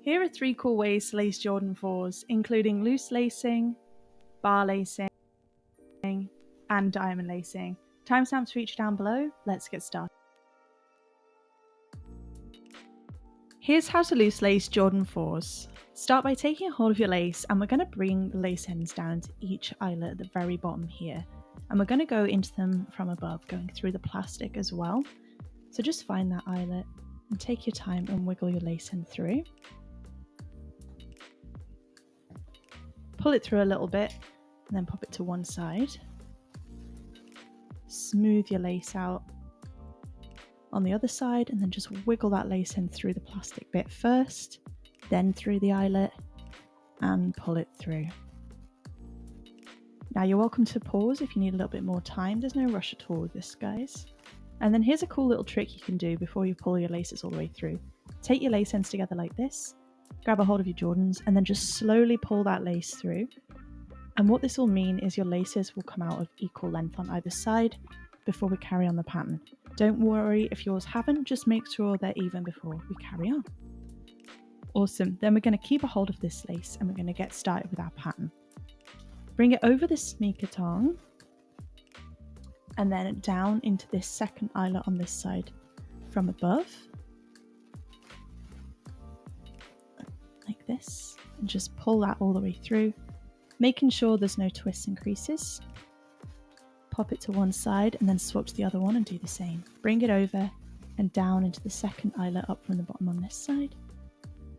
Here are 3 cool ways to lace Jordan 4s, including loose lacing, bar lacing, and diamond lacing. Timestamps for each down below. Let's get started. Here's how to loose lace Jordan 4s. Start by taking a hold of your lace, and we're going to bring the lace ends down to each eyelet at the very bottom here. And we're going to go into them from above, going through the plastic as well. So just find that eyelet and take your time and wiggle your lace end through. Pull it through a little bit and then pop it to one side. Smooth your lace out on the other side and then just wiggle that lace end through the plastic bit first, then through the eyelet and pull it through. Now you're welcome to pause if you need a little bit more time. There's no rush at all with this, guys. And then here's a cool little trick you can do before you pull your laces all the way through. Take your lace ends together like this, grab a hold of your Jordans and then just slowly pull that lace through. And what this will mean is your laces will come out of equal length on either side before we carry on the pattern. Don't worry if yours haven't, just make sure they're even before we carry on. Awesome, then we're going to keep a hold of this lace and we're going to get started with our pattern. Bring it over the sneaker tongue and then down into this second eyelet on this side from above. Like this, and just pull that all the way through, making sure there's no twists and creases. Pop it to one side and then swap to the other one and do the same. Bring it over and down into the second eyelet up from the bottom on this side,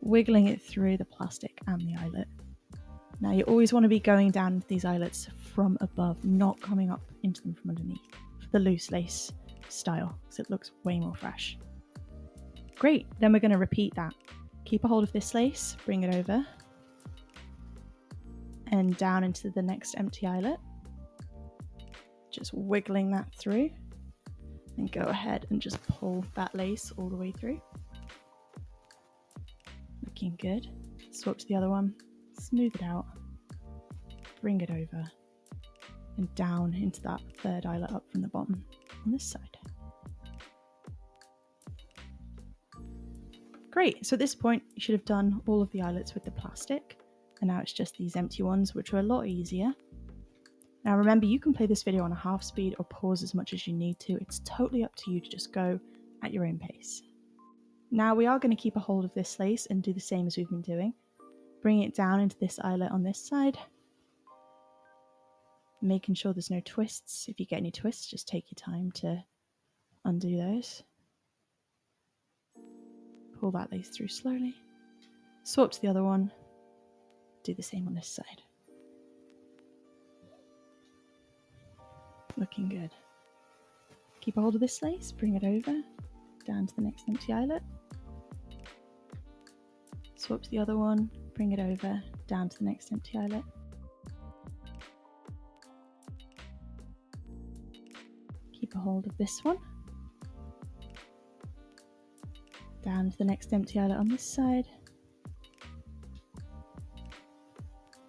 wiggling it through the plastic and the eyelet. Now you always want to be going down into these eyelets from above, not coming up into them from underneath for the loose lace style, because it looks way more fresh. Great, then we're going to repeat that. Keep a hold of this lace, bring it over and down into the next empty eyelet. Just wiggling that through and go ahead and just pull that lace all the way through. Looking good. Swap to the other one, smooth it out, bring it over and down into that third eyelet up from the bottom on this side. Great, so at this point you should have done all of the eyelets with the plastic and now it's just these empty ones, which are a lot easier. Now remember, you can play this video on a half speed or pause as much as you need to. It's totally up to you to just go at your own pace. Now we are going to keep a hold of this lace and do the same as we've been doing. Bring it down into this eyelet on this side, making sure there's no twists. If you get any twists, just take your time to undo those. Pull that lace through slowly. Swap to the other one. Do the same on this side. Looking good. Keep a hold of this lace, bring it over, down to the next empty eyelet. Swap to the other one, bring it over, down to the next empty eyelet. Keep a hold of this one. Down to the next empty eyelet on this side.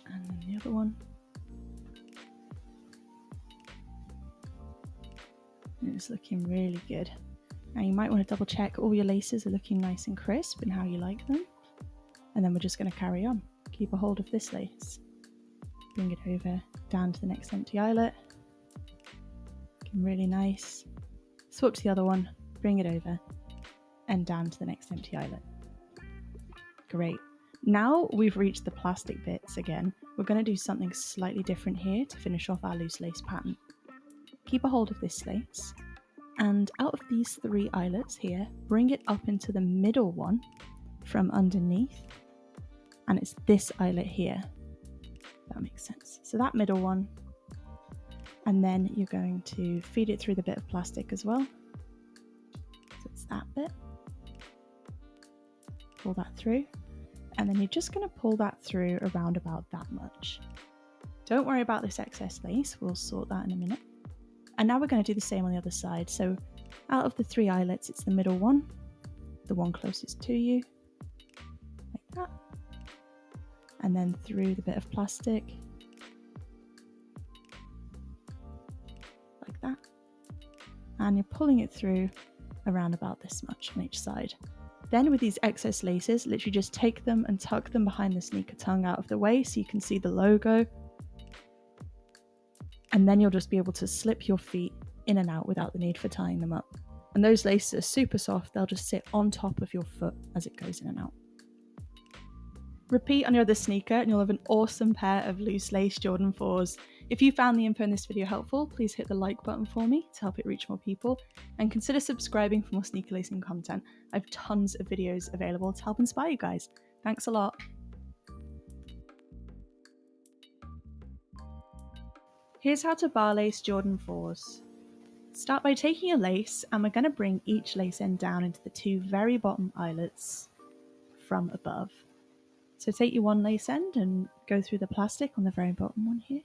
And then the other one. It's looking really good. Now you might want to double check all your laces are looking nice and crisp and how you like them. And then we're just going to carry on. Keep a hold of this lace. Bring it over, down to the next empty eyelet. Looking really nice. Swap to the other one, bring it over, and down to the next empty eyelet. Great. Now we've reached the plastic bits again, we're going to do something slightly different here to finish off our loose lace pattern. Keep a hold of this lace, and out of these 3 eyelets here, bring it up into the middle one from underneath, and it's this eyelet here. That makes sense. So that middle one, and then you're going to feed it through the bit of plastic as well. So it's that bit. Pull that through, and then you're just going to pull that through around about that much. Don't worry about this excess lace, we'll sort that in a minute. And now we're going to do the same on the other side. So out of the 3 eyelets, it's the middle one, the one closest to you, like that. And then through the bit of plastic, like that. And you're pulling it through around about this much on each side. Then with these excess laces, literally just take them and tuck them behind the sneaker tongue out of the way so you can see the logo. And then you'll just be able to slip your feet in and out without the need for tying them up. And those laces are super soft, they'll just sit on top of your foot as it goes in and out. Repeat on your other sneaker and you'll have an awesome pair of loose lace Jordan 4s. If you found the info in this video helpful, please hit the like button for me to help it reach more people, and consider subscribing for more sneaker lacing content. I have tons of videos available to help inspire you guys. Thanks a lot. Here's how to bar lace Jordan 4s. Start by taking a lace, and we're going to bring each lace end down into the two very bottom eyelets from above. So take your one lace end and go through the plastic on the very bottom one here.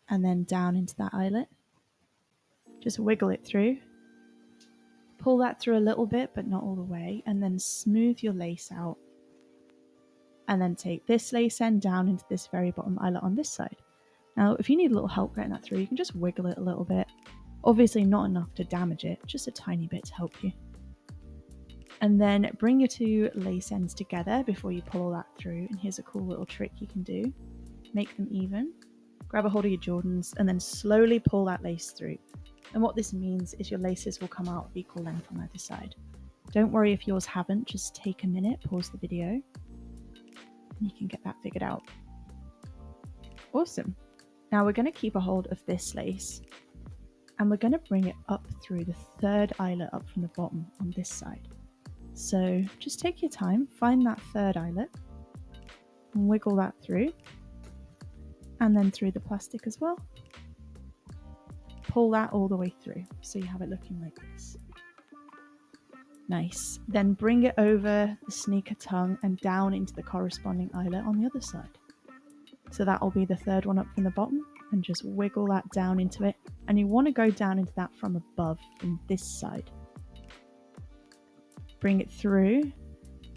And then down into that eyelet. Just wiggle it through. Pull that through a little bit, but not all the way, and then smooth your lace out. And then take this lace end down into this very bottom eyelet on this side. Now, if you need a little help getting that through, you can just wiggle it a little bit. Obviously not enough to damage it, just a tiny bit to help you. And then bring your two lace ends together before you pull all that through. And here's a cool little trick you can do. Make them even. Grab a hold of your Jordans and then slowly pull that lace through. And what this means is your laces will come out of equal length on either side. Don't worry if yours haven't, just take a minute, pause the video, and you can get that figured out. Awesome. Now we're going to keep a hold of this lace and we're going to bring it up through the third eyelet up from the bottom on this side. So just take your time, find that third eyelet, and wiggle that through, and then through the plastic as well. Pull that all the way through so you have it looking like this. Nice. Then bring it over the sneaker tongue and down into the corresponding eyelet on the other side. So that will be the third one up from the bottom, and just wiggle that down into it. And you want to go down into that from above, from this side. Bring it through,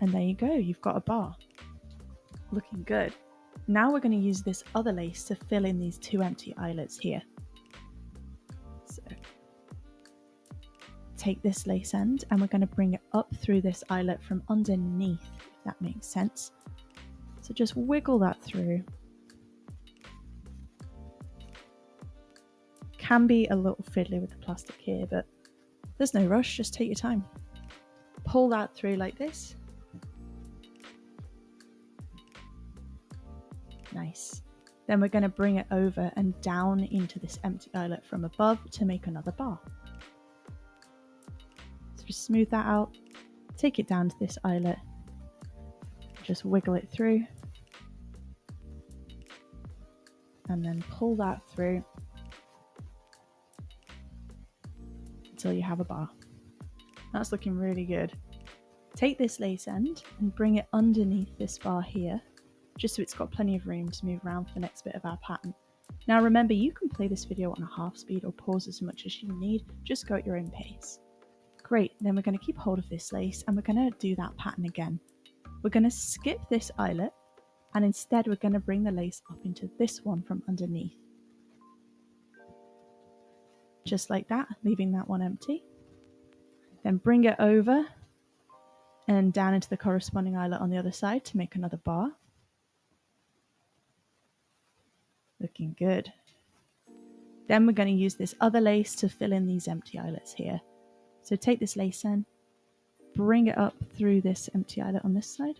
and there you go, you've got a bar. Looking good. Now we're going to use this other lace to fill in these two empty eyelets here. So take this lace end and we're going to bring it up through this eyelet from underneath, if that makes sense. So just wiggle that through. Can be a little fiddly with the plastic here, but there's no rush, just take your time. Pull that through like this. Nice. Then we're going to bring it over and down into this empty eyelet from above to make another bar. So just smooth that out, take it down to this eyelet, just wiggle it through, and then pull that through until you have a bar. That's looking really good. Take this lace end and bring it underneath this bar here, just so it's got plenty of room to move around for the next bit of our pattern. Now remember, you can play this video on a half speed or pause as much as you need, just go at your own pace. Great, then we're going to keep hold of this lace and we're going to do that pattern again. We're going to skip this eyelet and instead we're going to bring the lace up into this one from underneath. Just like that, leaving that one empty. Then bring it over and down into the corresponding eyelet on the other side to make another bar. Looking good. Then we're going to use this other lace to fill in these empty eyelets here. So take this lace in, bring it up through this empty eyelet on this side.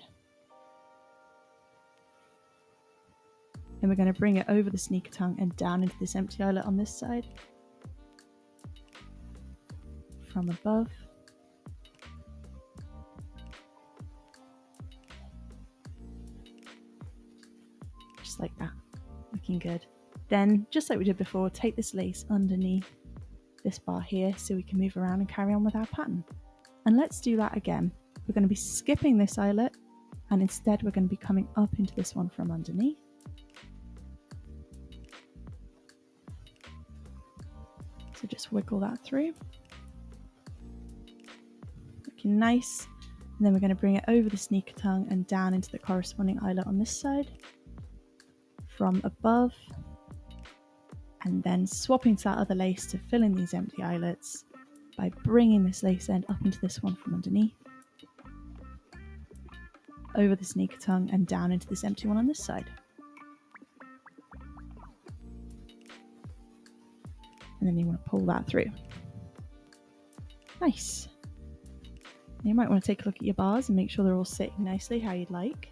Then we're going to bring it over the sneaker tongue and down into this empty eyelet on this side. From above. Just like that. Looking good. Then, just like we did before, take this lace underneath this bar here so we can move around and carry on with our pattern. And let's do that again. We're going to be skipping this eyelet and instead we're going to be coming up into this one from underneath. So just wiggle that through. Looking nice. And then we're going to bring it over the sneaker tongue and down into the corresponding eyelet on this side. From above. And then swapping to that other lace to fill in these empty eyelets. by bringing this lace end up into this one from underneath, over the sneaker tongue and down into this empty one on this side. And then you want to pull that through. Nice. You might want to take a look at your bars and make sure they're all sitting nicely how you'd like.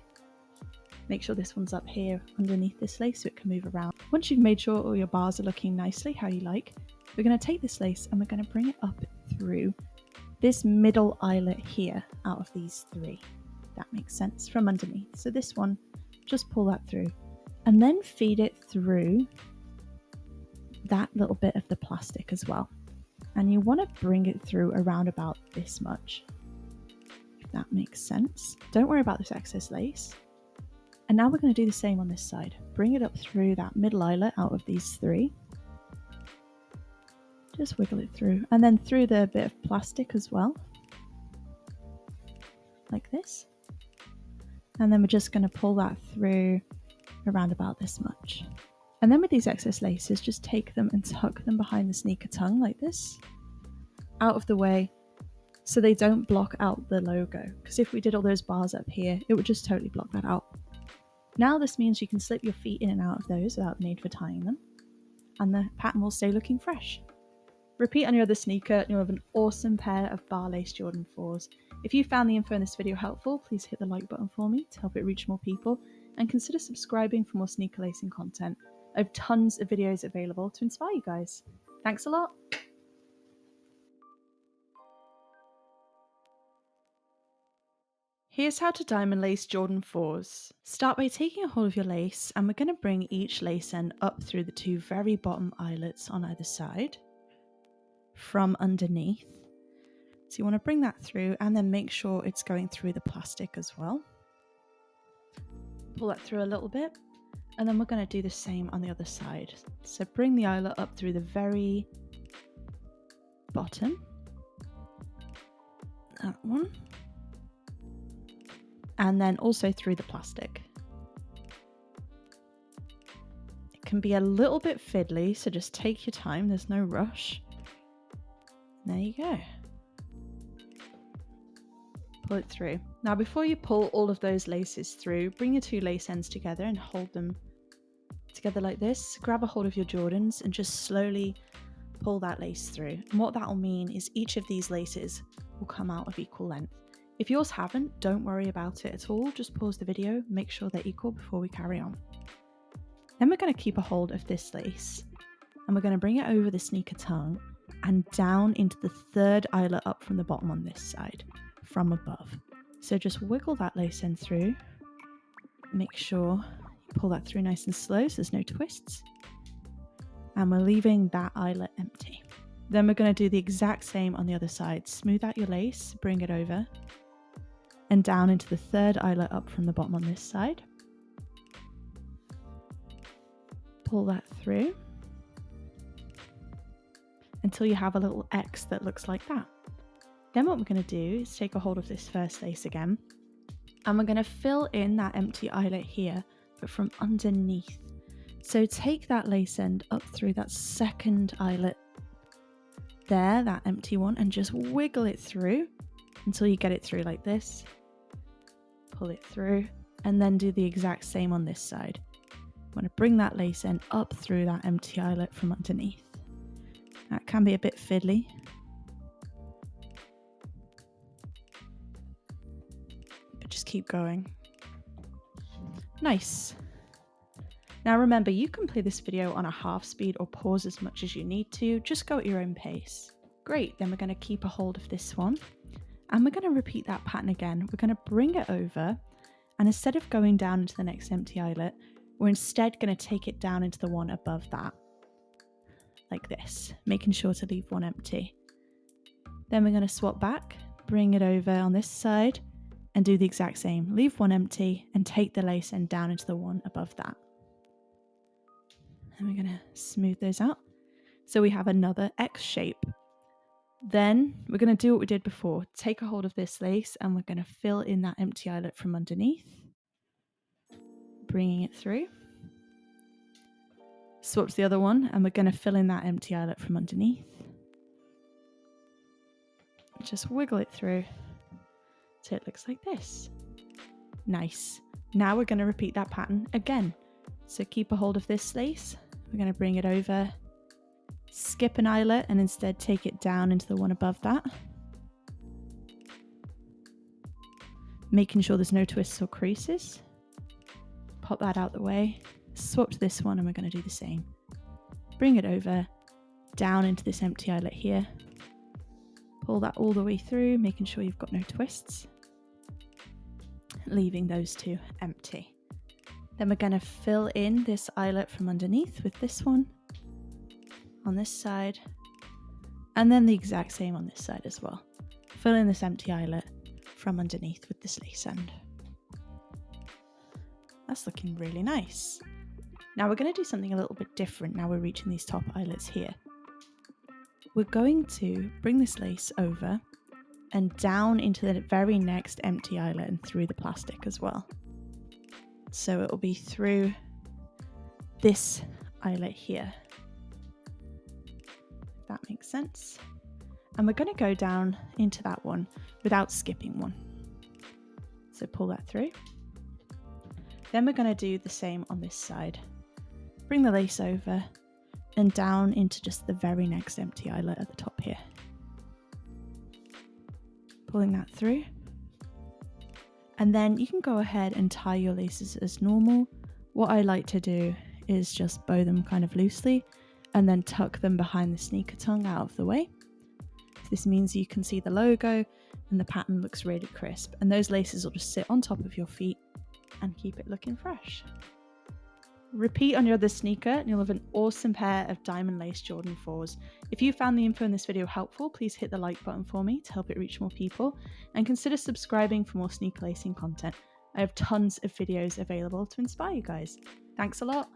Make sure this one's up here underneath this lace so it can move around. Once you've made sure all your bars are looking nicely how you like, we're going to take this lace and we're going to bring it up through this middle eyelet here out of these three. That makes sense, from underneath. So this one, just pull that through and then feed it through that little bit of the plastic as well. And you want to bring it through around about this much, if that makes sense. Don't worry about this excess lace. And now we're going to do the same on this side. Bring it up through that middle eyelet out of these three. Just wiggle it through. And then through the bit of plastic as well. Like this. And then we're just going to pull that through around about this much. And then with these excess laces, just take them and tuck them behind the sneaker tongue like this. Out of the way, so they don't block out the logo. Because if we did all those bars up here, it would just totally block that out. Now this means you can slip your feet in and out of those without the need for tying them. And the pattern will stay looking fresh. Repeat on your other sneaker and you'll have an awesome pair of bar lace Jordan 4s. If you found the info in this video helpful, please hit the like button for me to help it reach more people, and consider subscribing for more sneaker lacing content. I have tons of videos available to inspire you guys. Thanks a lot! Here's how to diamond lace Jordan 4s. Start by taking a hold of your lace, and we're going to bring each lace end up through the two very bottom eyelets on either side from underneath. So you want to bring that through and then make sure it's going through the plastic as well. Pull that through a little bit, and then we're going to do the same on the other side. So bring the eyelet up through the very bottom. That one. And then also through the plastic. It can be a little bit fiddly, so just take your time, there's no rush. There you go. Pull it through. Now before you pull all of those laces through, bring your two lace ends together and hold them together like this. Grab a hold of your Jordans and just slowly pull that lace through. And what that will mean is each of these laces will come out of equal length. If yours haven't, don't worry about it at all. Just pause the video, make sure they're equal before we carry on. Then we're going to keep a hold of this lace and we're going to bring it over the sneaker tongue and down into the third eyelet up from the bottom on this side, from above. So just wiggle that lace end through. Make sure you pull that through nice and slow so there's no twists. And we're leaving that eyelet empty. Then we're going to do the exact same on the other side. Smooth out your lace, bring it over, and down into the third eyelet up from the bottom on this side. Pull that through until you have a little X that looks like that. Then what we're going to do is take a hold of this first lace again, and we're going to fill in that empty eyelet here, but from underneath. So take that lace end up through that second eyelet there, that empty one, and just wiggle it through until you get it through like this. Pull it through, and then do the exact same on this side. I'm going to bring that lace end up through that empty eyelet from underneath. That can be a bit fiddly. But just keep going. Nice. Now remember, you can play this video on a half speed or pause as much as you need to. Just go at your own pace. Great, then we're going to keep a hold of this one. And we're going to repeat that pattern again. We're going to bring it over, and instead of going down into the next empty eyelet, we're instead going to take it down into the one above that. Like this, making sure to leave one empty. Then we're going to swap back, bring it over on this side, and do the exact same. Leave one empty and take the lace end down into the one above that. And we're going to smooth those out. So we have another X shape. Then we're going to do what we did before. Take a hold of this lace and we're going to fill in that empty eyelet from underneath. Bringing it through. Swap to the other one and we're going to fill in that empty eyelet from underneath. Just wiggle it through so it looks like this. Nice. Now we're going to repeat that pattern again. So keep a hold of this lace. We're going to bring it over, skip an eyelet, and instead take it down into the one above that. Making sure there's no twists or creases. Pop that out the way. Swap to this one and we're going to do the same. Bring it over, down into this empty eyelet here. Pull that all the way through, making sure you've got no twists. Leaving those two empty. Then we're going to fill in this eyelet from underneath with this one on this side, and then the exact same on this side as well. Fill in this empty eyelet from underneath with this lace end. That's looking really nice. Now we're going to do something a little bit different now we're reaching these top eyelets here. We're going to bring this lace over and down into the very next empty eyelet and through the plastic as well. So it will be through this eyelet here. If that makes sense. And we're going to go down into that one without skipping one. So pull that through. Then we're going to do the same on this side. Bring the lace over and down into just the very next empty eyelet at the top here. Pulling that through. And then you can go ahead and tie your laces as normal. What I like to do is just bow them kind of loosely and then tuck them behind the sneaker tongue out of the way. This means you can see the logo and the pattern looks really crisp, and those laces will just sit on top of your feet and keep it looking fresh. Repeat on your other sneaker and you'll have an awesome pair of diamond lace Jordan 4s. If you found the info in this video helpful, please hit the like button for me to help it reach more people, and consider subscribing for more sneaker lacing content. I have tons of videos available to inspire you guys. Thanks a lot.